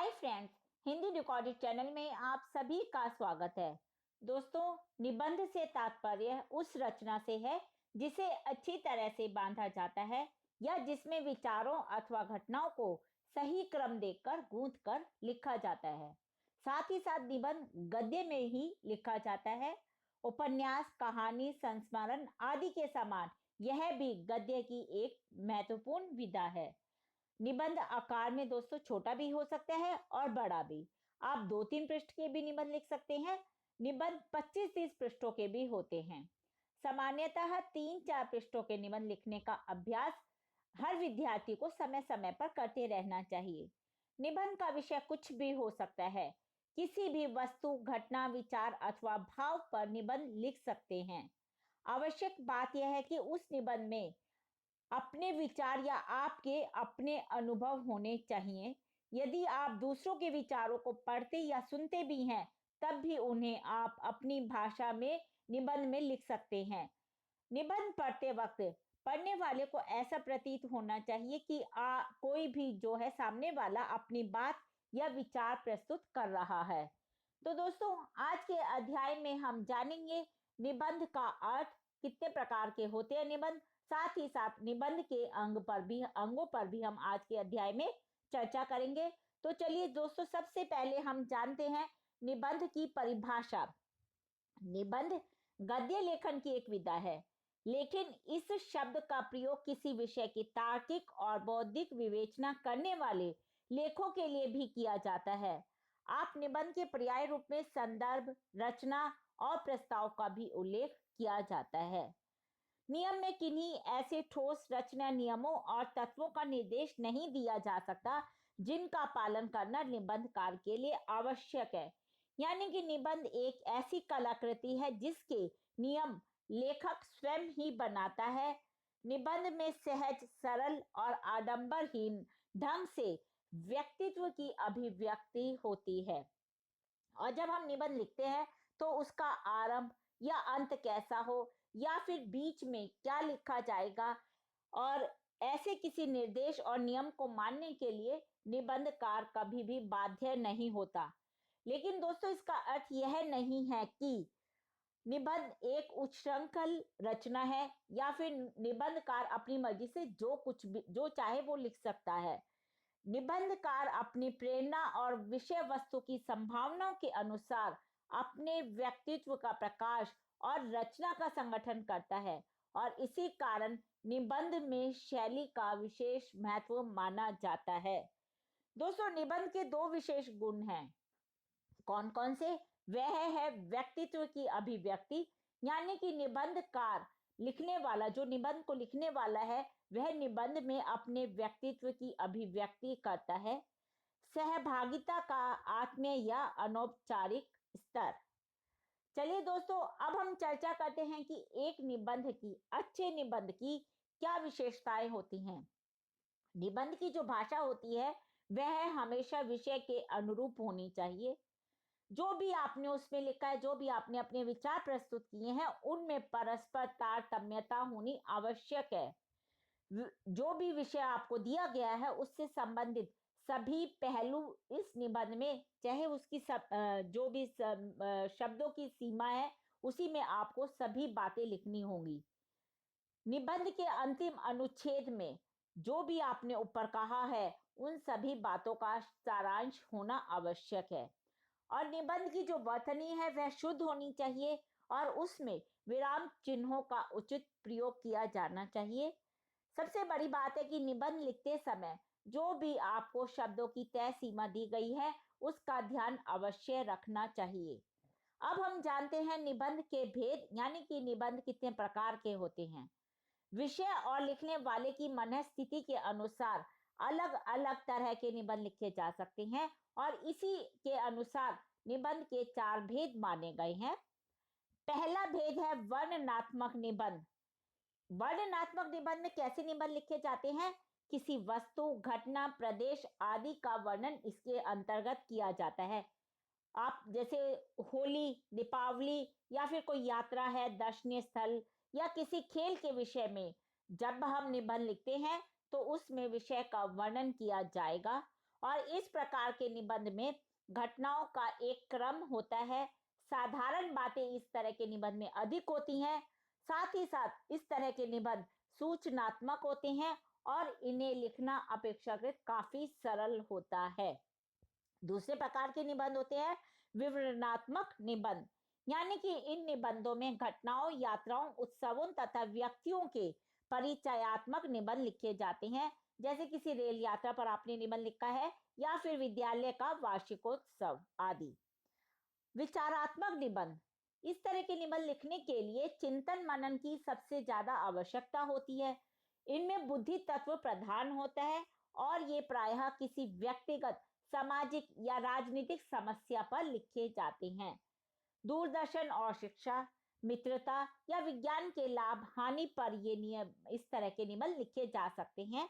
Hi friends, Hindi recorded channel में आप सभी का स्वागत है। दोस्तों, निबंध से तात्पर्य उस रचना से है जिसे अच्छी तरह से बांधा जाता है या जिसमें विचारों अथवा घटनाओं को सही क्रम देकर गूंथ कर लिखा जाता है। साथ ही साथ निबंध गद्य में ही लिखा जाता है। उपन्यास, कहानी, संस्मरण आदि के समान यह भी गद्य की एक महत्वपूर्ण विधा है। निबंध आकार में दोस्तों छोटा भी हो सकता है और बड़ा भी। आप 2-3 पृष्ठ के भी निबंध लिख सकते हैं। निबंध 25-30 पृष्ठों के भी होते हैं। सामान्यतः 3-4 पृष्ठों के निबंध लिखने का अभ्यास हर विद्यार्थी को समय समय पर करते रहना चाहिए। निबंध का विषय कुछ भी हो सकता है। किसी भी वस्तु, घटना, विचार अथवा भाव पर निबंध लिख सकते हैं। आवश्यक बात यह है कि उस निबंध में अपने विचार या आपके अपने अनुभव होने चाहिए। यदि आप दूसरों के विचारों को पढ़ते या सुनते भी हैं, तब भी उन्हें आप अपनी भाषा में निबंध में लिख सकते हैं। निबंध पढ़ते वक्त पढ़ने वाले को ऐसा प्रतीत होना चाहिए कि कोई भी जो है सामने वाला अपनी बात या विचार प्रस्तुत कर रहा है। तो दोस्तों, आज के अध्याय में हम जानेंगे निबंध का अर्थ, कितने प्रकार के होते हैं निबंध, साथ ही साथ निबंध के अंगों पर भी हम आज के अध्याय में चर्चा करेंगे। तो चलिए दोस्तों, सबसे पहले हम जानते हैं निबंध की परिभाषा। निबंध गद्य लेखन की एक विधा है, लेकिन इस शब्द का प्रयोग किसी विषय की तार्किक और बौद्धिक विवेचना करने वाले लेखों के लिए भी किया जाता है। आप निबंध के पर्याय रूप में संदर्भ, रचना और प्रस्ताव का भी उल्लेख किया जाता है। नियम में किन्हीं ऐसे ठोस रचना नियमों और तत्वों का निर्देश नहीं दिया जा सकता जिनका पालन करना निबंधकार के लिए आवश्यक है। यानी कि निबंध एक ऐसी कलाकृति है जिसके नियम लेखक स्वयं ही बनाता है। निबंध में सहज, सरल और आडंबरहीन ढंग से व्यक्तित्व की अभिव्यक्ति होती है। और जब हम निबंध लिखते हैं तो उसका आरंभ या अंत कैसा हो, या फिर बीच में क्या लिखा जाएगा, और ऐसे किसी निर्देश और नियम को मानने के लिए निबंधकार कभी भी बाध्य नहीं होता। लेकिन दोस्तों, इसका अर्थ यह नहीं है कि निबंध एक उच्छृंखल रचना है या फिर निबंधकार अपनी मर्जी से जो चाहे वो लिख सकता है। निबंधकार अपनी प्रेरणा और विषय वस्तु की संभावनाओं के अनुसार अपने व्यक्तित्व का प्रकाश और रचना का संगठन करता है, और इसी कारण निबंध में शैली का विशेष महत्व माना जाता है। दोस्तों, निबंध के 2 विशेष गुण हैं। कौन कौन से? वह है व्यक्तित्व की अभिव्यक्ति, यानी कि निबंधकार लिखने वाला, जो निबंध को लिखने वाला है, वह निबंध में अपने व्यक्तित्व की अभिव्यक्ति करता है। सहभागिता का आत्मीय या अनौपचारिक स्तर। चलिए दोस्तों, अब हम चर्चा करते हैं कि एक निबंध की, अच्छे निबंध की क्या विशेषताएं होती हैं। निबंध की जो भाषा होती है वह हमेशा विषय के अनुरूप होनी चाहिए। जो भी आपने उसमें लिखा है, जो भी आपने अपने विचार प्रस्तुत किए हैं, उनमें परस्पर तारतम्यता होनी आवश्यक है। जो भी विषय आपको दिया गया है उससे संबंधित सभी पहलू इस निबंध में, चाहे उसकी जो भी शब्दों की सीमा है, उसी में आपको सभी बातें लिखनी होंगी। निबंध के अंतिम अनुच्छेद में जो भी आपने ऊपर कहा है उन सभी बातों का सारांश होना आवश्यक है। और निबंध की जो वर्तनी है वह शुद्ध होनी चाहिए और उसमें विराम चिन्हों का उचित प्रयोग किया जाना चाहिए। सबसे बड़ी बात है कि निबंध लिखते समय जो भी आपको शब्दों की तय सीमा दी गई है उसका ध्यान अवश्य रखना चाहिए। अब हम जानते हैं निबंध के भेद, यानी कि निबंध कितने प्रकार के होते हैं। विषय और लिखने वाले की मनस्थिति के अनुसार अलग अलग तरह के निबंध लिखे जा सकते हैं, और इसी के अनुसार निबंध के 4 भेद माने गए हैं। पहला भेद है वर्णनात्मक निबंध। वर्णनात्मक निबंध में कैसे निबंध लिखे जाते हैं? किसी वस्तु, घटना, प्रदेश आदि का वर्णन इसके अंतर्गत किया जाता है। आप जैसे होली, दीपावली या फिर कोई यात्रा है, दर्शनीय स्थल या किसी खेल के विषय में जब हम निबंध लिखते हैं तो उसमें विषय का वर्णन किया जाएगा, और इस प्रकार के निबंध में घटनाओं का एक क्रम होता है। साधारण बातें इस तरह के निबंध में अधिक होती हैं। साथ ही साथ इस तरह के निबंध सूचनात्मक होते हैं और इन्हें लिखना अपेक्षाकृत काफी सरल होता है। दूसरे प्रकार के निबंध होते हैं विवरणात्मक निबंध, यानी कि इन निबंधों में घटनाओं, यात्राओं, उत्सवों तथा व्यक्तियों के परिचयात्मक निबंध लिखे जाते हैं। जैसे किसी रेल यात्रा पर आपने निबंध लिखा है या फिर विद्यालय का वार्षिकोत्सव आदि। विचारात्मक निबंध, इस तरह के निबंध लिखने के लिए चिंतन मनन की सबसे ज्यादा आवश्यकता होती है। इनमें बुद्धि तत्व प्रधान होता है और ये प्रायः किसी व्यक्तिगत, सामाजिक या राजनीतिक समस्या पर लिखे जाते हैं। दूरदर्शन और शिक्षा, मित्रता या विज्ञान के लाभ हानि पर ये नियम इस तरह के निबंध लिखे जा सकते हैं।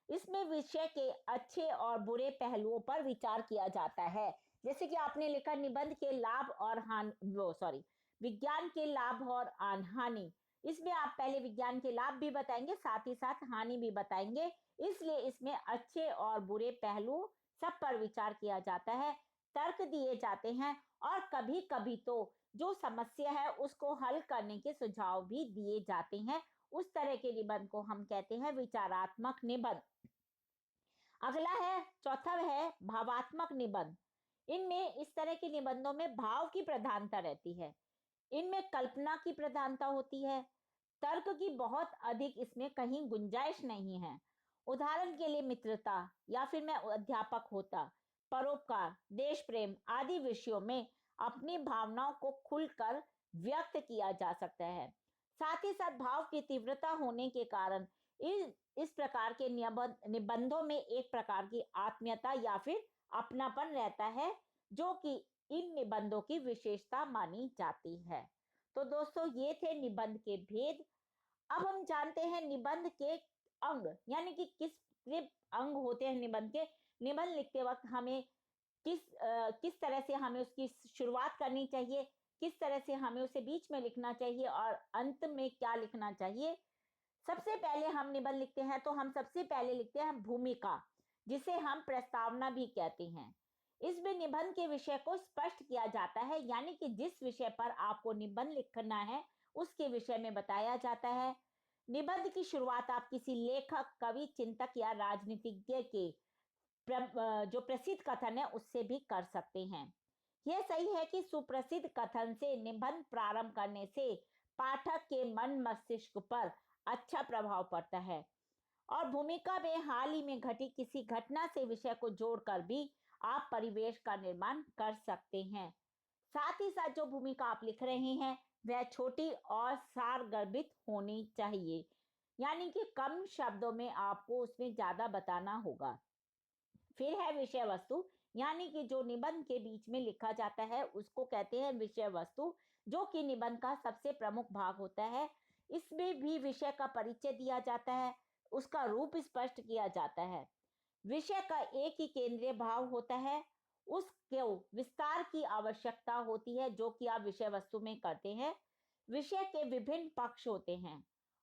इसमें विषय के अच्छे और बुरे पहलुओं पर विचार किया जाता है। जैसे कि आपने लिखा निबंध के लाभ और हानि, विज्ञान के लाभ और हानि। इसमें आप पहले विज्ञान के लाभ भी बताएंगे, साथ ही साथ हानि भी बताएंगे। इसलिए इसमें अच्छे और बुरे पहलू सब पर विचार किया जाता है, तर्क दिए जाते हैं और कभी कभी तो जो समस्या है उसको हल करने के सुझाव भी दिए जाते हैं। उस तरह के निबंध को हम कहते हैं विचारात्मक निबंध। अगला है, चौथा है भावात्मक निबंध। इनमें इस तरह के निबंधों में भाव की प्रधानता रहती है। इनमें कल्पना की प्रधानता होती है। तर्क की बहुत अधिक इसमें कहीं गुंजाइश नहीं है। उदाहरण के लिए मित्रता या फिर मैं अध्यापक होता, परोपकार, देश प्रेम आदि विषयों में अपनी भावनाओं को खुलकर व्यक्त किया जा सकता है। साथ ही साथ भाव की तीव्रता होने के कारण इस प्रकार के निबंधों में एक प्रकार की आत्मीयता या फिर अपनापन रहता है, जो कि इन निबंधों की विशेषता मानी जाती है। तो दोस्तों, ये थे निबंध के भेद। अब हम जानते हैं निबंध के अंग, यानी कि किस अंग होते हैं निबंध के। निबंध लिखते वक्त हमें किस तरह से हमें उसकी शुरुआत करनी चाहिए, किस तरह से हमें उसे बीच में लिखना चाहिए और अंत में क्या लिखना चाहिए। सबसे पहले हम निबंध लिखते हैं तो हम सबसे पहले लिखते हैं भूमिका, जिसे हम प्रस्तावना भी कहते हैं। इसमें निबंध के विषय को स्पष्ट किया जाता है, यानी कि जिस विषय पर आपको निबंध लिखना है उसके विषय में बताया जाता है। निबंध की शुरुआत आप किसी लेखक, कवि, चिंतक या राजनीतिज्ञ के जो प्रसिद्ध कथन है उससे भी कर सकते हैं। यह सही है कि सुप्रसिद्ध कथन से निबंध प्रारंभ करने से पाठक के मन मस्तिष्क पर अच्छा प्रभाव पड़ता है और भूमिका में हाल ही में घटी किसी घटना से विषय को जोड़कर भी आप परिवेश का निर्माण कर सकते हैं। साथ ही साथ जो भूमिका आप लिख रहे हैं वह छोटी और सारगर्भित होनी चाहिए, यानी कि कम शब्दों में आपको उसमें ज्यादा बताना होगा। फिर है विषय वस्तु, यानी कि जो निबंध के बीच में लिखा जाता है उसको कहते हैं विषय वस्तु, जो कि निबंध का सबसे प्रमुख भाग होता है। इसमें भी विषय का परिचय दिया जाता है, उसका रूप स्पष्ट किया जाता है। विषय का एक ही केंद्रीय भाव होता है, उसको विस्तार की आवश्यकता होती है जो कि आप विषय वस्तु में करते हैं। विषय के विभिन्न पक्ष होते हैं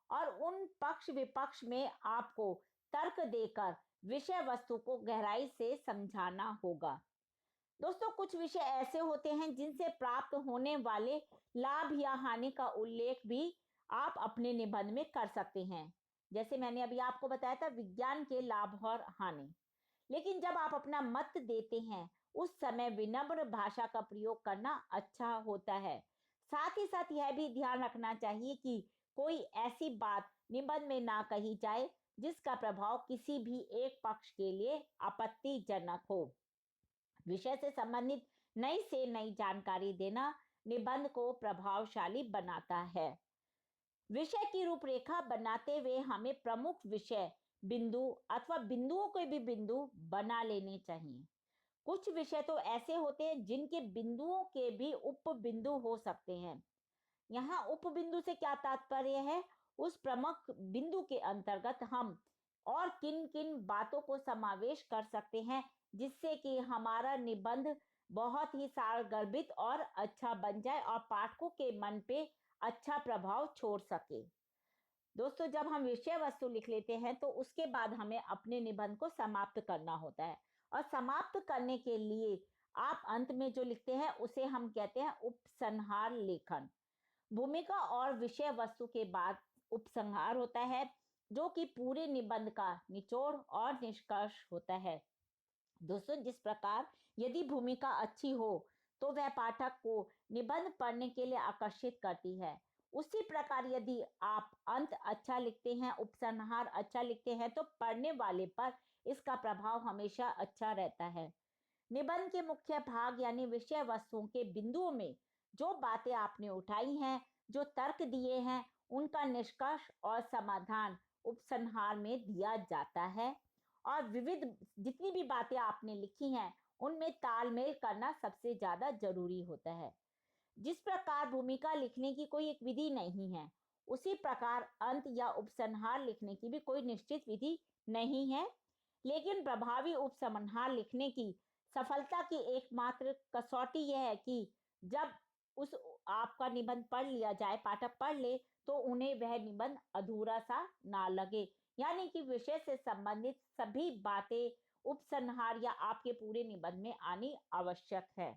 और उन पक्ष विपक्ष में आपको तर्क देकर विषय वस्तु को गहराई से समझाना होगा। दोस्तों, कुछ विषय ऐसे होते हैं जिनसे प्राप्त होने वाले लाभ या हानि का उल्लेख भी आप अपने निबंध में कर सकते हैं। जैसे मैंने अभी आपको बताया था विज्ञान के लाभ और हानि। लेकिन जब आप अपना मत देते हैं उस समय विनम्र भाषा का प्रयोग करना अच्छा होता है। साथ ही साथ यह भी ध्यान रखना चाहिए कि कोई ऐसी बात निबंध में ना कही जाए जिसका प्रभाव किसी भी एक पक्ष के लिए आपत्तिजनक हो। विषय से संबंधित नई से नई जानकारी देना निबंध को प्रभावशाली बनाता है। विषय की रूपरेखा बनाते हुए हमें प्रमुख विषय बिंदु अथवा बिंदुओं के भी बिंदु बना लेने चाहिए। कुछ विषय तो ऐसे होते हैं जिनके बिंदुओं के भी उप बिंदु हो सकते हैं। यहाँ उप बिंदु से क्या तात्पर्य है, उस प्रमुख बिंदु के अंतर्गत हम और किन किन बातों को समावेश कर सकते हैं जिससे कि हमारा निबंध बहुत ही सारगर्भित और अच्छा बन जाए और पाठकों के मन पे अच्छा प्रभाव छोड़ सके। दोस्तों, जब हम विषय वस्तु लिख लेते हैं तो उसके बाद हमें अपने निबंध को समाप्त करना होता है और समाप्त करने के लिए आप अंत में जो लिखते हैं उसे हम कहते हैं उपसंहार लेखन। भूमिका और विषय वस्तु के बाद उपसंहार होता है, जो कि पूरे निबंध का निचोड़ और निष्कर्ष होता है। दोस्तों, जिस प्रकार यदि भूमिका अच्छी हो तो वह पाठक को निबंध पढ़ने के लिए आकर्षित करती है, उसी प्रकार यदि आप अंत अच्छा लिखते हैं, उपसंहार अच्छा लिखते हैं, तो पढ़ने वाले पर इसका प्रभाव हमेशा अच्छा रहता है। निबंध के मुख्य भाग यानी विषय वस्तुओं के बिंदुओं में जो बातें आपने उठाई हैं, जो तर्क दिए हैं, उनका निष्कर्ष और समाधान उपसंहार में दिया जाता है। और विविध जितनी भी बातें आपने लिखी हैं उनमें तालमेल करना सबसे ज्यादा जरूरी होता है। जिस प्रकार भूमिका लिखने की कोई एक विधि नहीं है, उसी प्रकार अंत या उपसंहार लिखने की भी कोई निश्चित विधि नहीं है। लेकिन प्रभावी उपसंहार लिखने की सफलता की एकमात्र कसौटी यह है कि जब उस आपका निबंध पढ़ लिया जाए, पाठक पढ़ ले, तो उन्हें वह निबंध अधूरा सा ना लगे, यानी कि विषय से संबंधित सभी बातें उपसंहार या आपके पूरे निबंध में आनी आवश्यक है।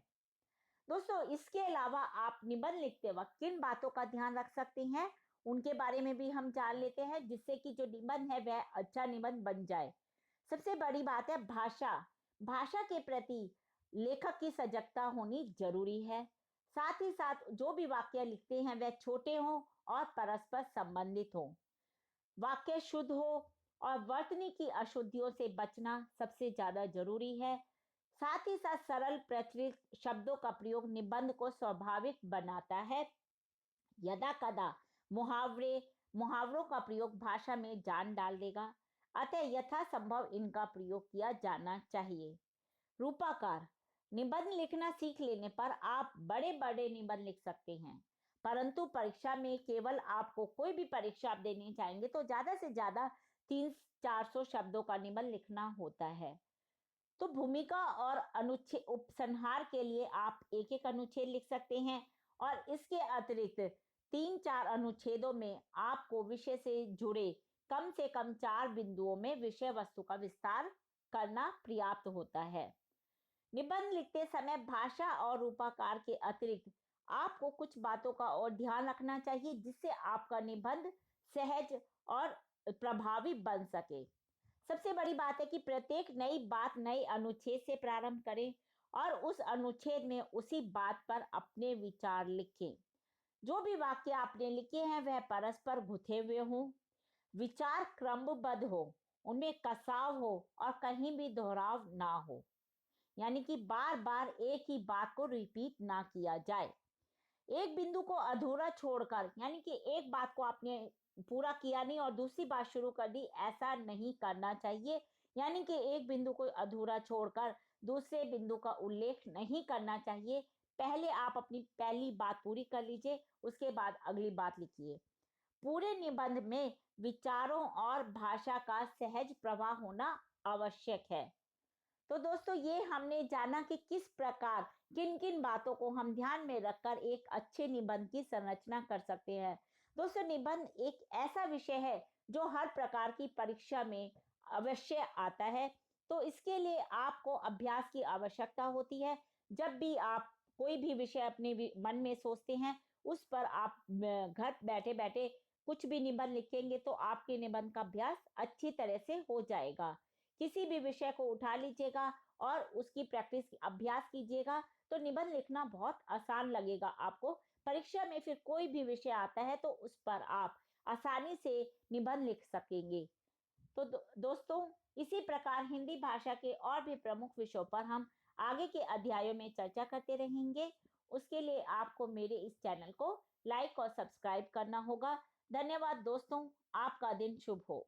दोस्तों, इसके अलावा आप निबंध लिखते वक्त किन बातों का ध्यान रख सकते हैं, उनके बारे में भी हम जान लेते हैं, जिससे कि जो निबंध है वह अच्छा निबंध बन जाए। सबसे बड़ी बात है भाषा। भाषा के प्रति लेखक की सजगता होनी जरूरी है। साथ ही साथ जो भी वाक्य लिखते हैं वह छोटे हों और परस्पर संबंधित हों। वाक्य शुद्ध हो और वर्तनी की अशुद्धियों से बचना सबसे ज्यादा जरूरी है। साथ ही साथ सरल प्रचलित शब्दों का प्रयोग निबंध को स्वाभाविक बनाता है। यदा कदा मुहावरों का प्रयोग भाषा में जान डाल देगा, अतः यथासंभव इनका प्रयोग किया जाना चाहिए। रूपाकार। निबंध लिखना सीख लेने पर आप बड़े बड़े निबंध लिख सकते हैं, परंतु परीक्षा में केवल आपको कोई भी परीक्षा आप देने जाएंगे तो ज्यादा से ज्यादा 300-400 शब्दों का निबंध लिखना होता है। तो भूमिका और अनुच्छेद उपसंहार के लिए आप एक एक अनुच्छेद लिख सकते हैं, और इसके अतिरिक्त 3-4 अनुच्छेदों में आपको विषय से जुड़े कम से कम 4 बिंदुओं में विषय वस्तु का विस्तार करना पर्याप्त होता है। निबंध लिखते समय भाषा और रूपाकार के अतिरिक्त आपको कुछ बातों का और ध्यान रखना चाहिए, जिससे आपका निबंध सहज और प्रभावी बन सके। सबसे बड़ी बात है कि प्रत्येक नई बात नए अनुच्छेद से प्रारंभ करें और उस अनुच्छेद में उसी बात पर अपने विचार लिखें। जो भी वाक्य आपने लिखे हैं वह परस्पर घुथे हुए हों, विचार क्रमबद्ध हो, उनमें कसाव हो और कहीं भी दोहराव ना हो, यानी कि बार बार एक ही बात को रिपीट ना किया जाए। एक बिंदु को अधूरा छोड़कर, यानी कि एक बात को आपने पूरा किया नहीं और दूसरी बात शुरू कर दी, ऐसा नहीं करना चाहिए। यानी कि एक बिंदु को अधूरा छोड़कर दूसरे बिंदु का उल्लेख नहीं करना चाहिए। पहले आप अपनी पहली बात पूरी कर लीजिए, उसके बाद अगली बात लिखिए। पूरे निबंध में विचारों और भाषा का सहज प्रवाह होना आवश्यक है। तो दोस्तों, ये हमने जाना कि किस प्रकार किन किन बातों को हम ध्यान में रखकर एक अच्छे निबंध की संरचना कर सकते हैं। दोस्तों, निबंध एक ऐसा विषय है जो हर प्रकार की परीक्षा में अवश्य आता है, तो इसके लिए आपको अभ्यास की आवश्यकता होती है। जब भी आप कोई भी विषय अपने मन में सोचते हैं, उस पर आप घर बैठे बैठे कुछ भी निबंध लिखेंगे तो आपके निबंध का अभ्यास अच्छी तरह से हो जाएगा। किसी भी विषय को उठा लीजिएगा और उसकी प्रैक्टिस अभ्यास कीजिएगा, तो निबंध लिखना बहुत आसान लगेगा आपको। परीक्षा में फिर कोई भी विषय आता है तो उस पर आप आसानी से निबंध लिख सकेंगे। तो दोस्तों, इसी प्रकार हिंदी भाषा के और भी प्रमुख विषयों पर हम आगे के अध्यायों में चर्चा करते रहेंगे। उसके लिए आपको मेरे इस चैनल को लाइक और सब्सक्राइब करना होगा। धन्यवाद दोस्तों, आपका दिन शुभ हो।